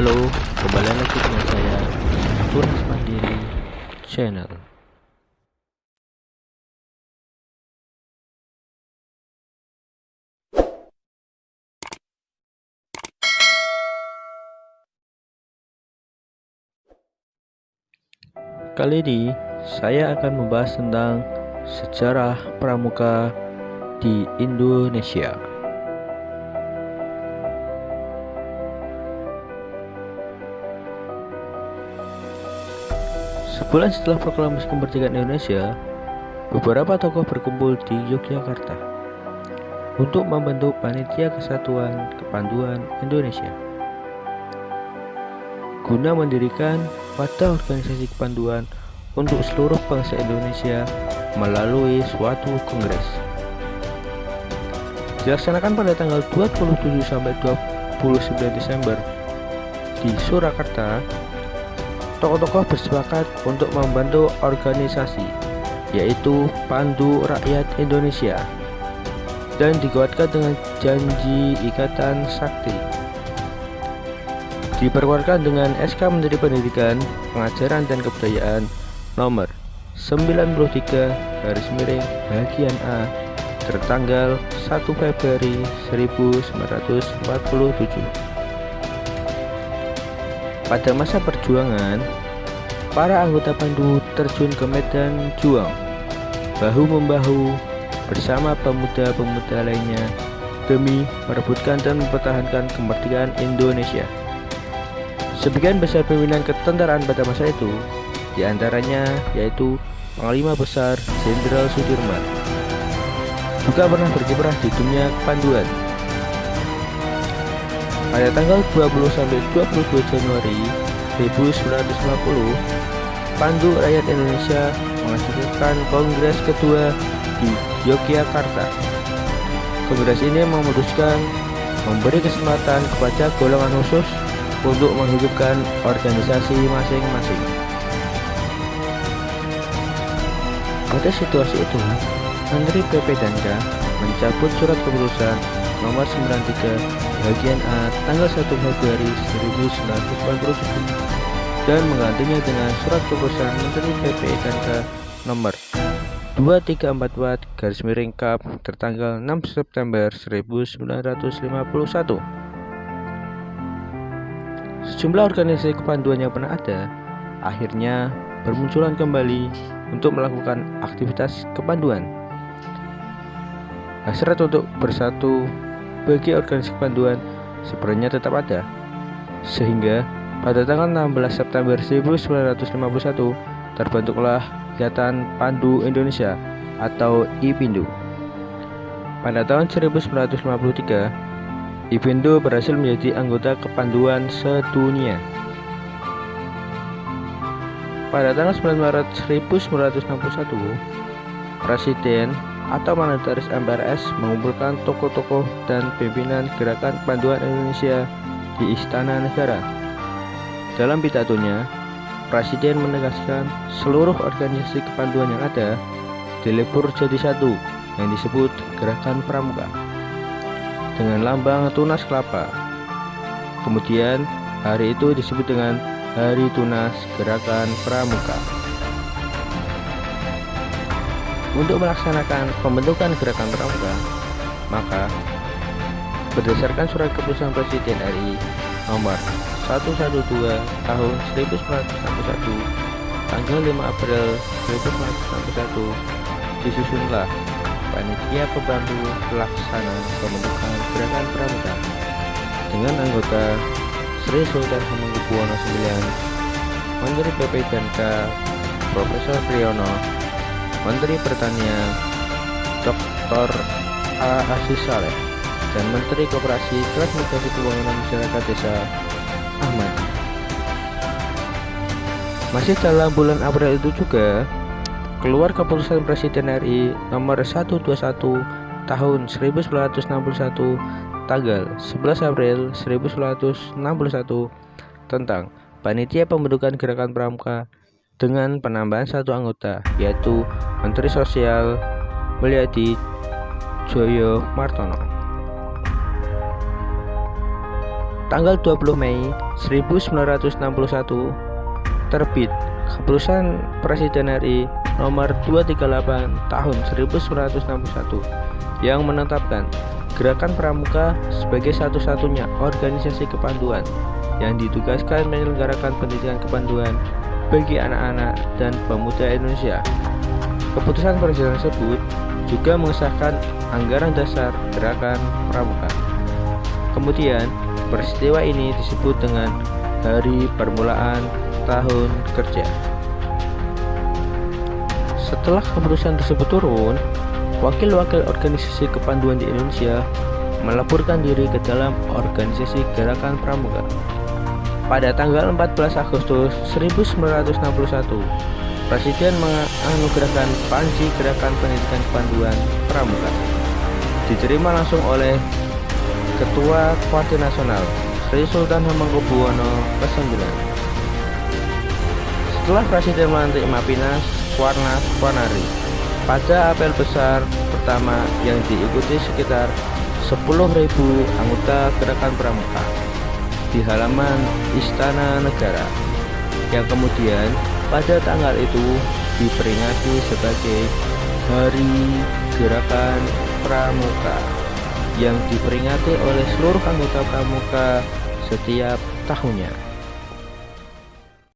Halo, kembali lagi dengan saya, Tunas Mandiri Channel. Kali ini, saya akan membahas tentang sejarah pramuka di Indonesia. Sebulan setelah proklamasi kemerdekaan Indonesia, beberapa tokoh berkumpul di Yogyakarta untuk membentuk Panitia Kesatuan Kepanduan Indonesia guna mendirikan wadah organisasi kepanduan untuk seluruh bangsa Indonesia melalui suatu kongres. Dilaksanakan pada tanggal 27 sampai 29 Desember di Surakarta. Tokoh-tokoh bersepakat untuk membentuk organisasi, yaitu Pandu Rakyat Indonesia, dan dikuatkan dengan janji Ikatan Sakti. Diperkuatkan dengan SK Menteri Pendidikan, Pengajaran dan Kebudayaan nomor 93 bagian A tertanggal 1 Februari 1947. Pada masa perjuangan, para anggota Pandu terjun ke medan juang bahu-membahu bersama pemuda-pemuda lainnya demi merebutkan dan mempertahankan kemerdekaan Indonesia. Sebagian besar pimpinan ketentaraan pada masa itu, diantaranya yaitu Panglima Besar Jenderal Sudirman, juga pernah berkiprah di dunia kepanduan. Pada tanggal 20 sampai 22 Januari 1950, Pandu Rakyat Indonesia mengadakan kongres kedua di Yogyakarta. Kongres ini memutuskan memberi kesempatan kepada golongan khusus untuk menghidupkan organisasi masing-masing. Pada situasi itu, Menteri PP dan K mencabut surat keputusan nomor 93 bagian A tanggal 1 Februari 1947 dan menggantinya dengan surat keputusan Menteri PP dan K nomor 2344/Kap tertanggal 6 September 1951. Sejumlah organisasi kepanduan yang pernah ada akhirnya bermunculan kembali untuk melakukan aktivitas kepanduan. Hasrat untuk bersatu bagi organisasi kepanduan sebenarnya tetap ada, sehingga pada tanggal 16 September 1951 terbentuklah Ikatan Pandu Indonesia atau IPINDO. Pada tahun 1953, IPINDO berhasil menjadi anggota kepanduan sedunia. Pada tanggal 9 Maret 1961, Presiden atau Mandataris MPRS mengumpulkan tokoh-tokoh dan pimpinan Gerakan Kepanduan Indonesia di Istana Negara. Dalam pidatonya, Presiden menegaskan seluruh organisasi kepanduan yang ada dilebur jadi satu yang disebut Gerakan Pramuka dengan lambang tunas kelapa. Kemudian hari itu disebut dengan Hari Tunas Gerakan Pramuka. Untuk melaksanakan pembentukan Gerakan Pramuka, maka berdasarkan surat keputusan Presiden RI nomor 112 tahun 1961 tanggal 5 April 1961 disusunlah Panitia Pembantu Pelaksana Pembentukan Gerakan Pramuka dengan anggota Sri Sultan Hamengkubuwono IX, Menteri PP dan K Profesor Priyono, Menteri Pertanian Dr. A. Aziz Saleh, dan Menteri Koperasi Transmigrasi Pembangunan Masyarakat Desa Ahmad. Masih dalam bulan April itu juga keluar keputusan Presiden RI nomor 121 tahun 1961 tanggal 11 April 1961 tentang Panitia Pembentukan Gerakan Pramuka dengan penambahan satu anggota, yaitu Menteri Sosial Mulyadi Joyo Martono. tanggal 20 Mei 1961 terbit Keputusan Presiden RI nomor 238 tahun 1961 yang menetapkan Gerakan Pramuka sebagai satu-satunya organisasi kepanduan yang ditugaskan menyelenggarakan pendidikan kepanduan bagi anak-anak dan pemuda Indonesia. Keputusan Presiden tersebut juga mengesahkan anggaran dasar Gerakan Pramuka. Kemudian, peristiwa ini disebut dengan Hari Permulaan Tahun Kerja. Setelah keputusan tersebut turun, wakil-wakil organisasi kepanduan di Indonesia melaporkan diri ke dalam organisasi Gerakan Pramuka. Pada tanggal 14 Agustus 1961, Presiden menganugerahkan Panji Gerakan Pendidikan Kepanduan Pramuka. Diterima langsung oleh Ketua Partai Nasional Sri Sultan Hamengkubuwono ke-9. Setelah Presiden melantik Mapinas Warnas Wanari pada apel besar pertama yang diikuti sekitar 10.000 anggota Gerakan Pramuka di halaman Istana Negara, yang kemudian pada tanggal itu diperingati sebagai Hari Gerakan Pramuka yang diperingati oleh seluruh anggota Pramuka setiap tahunnya.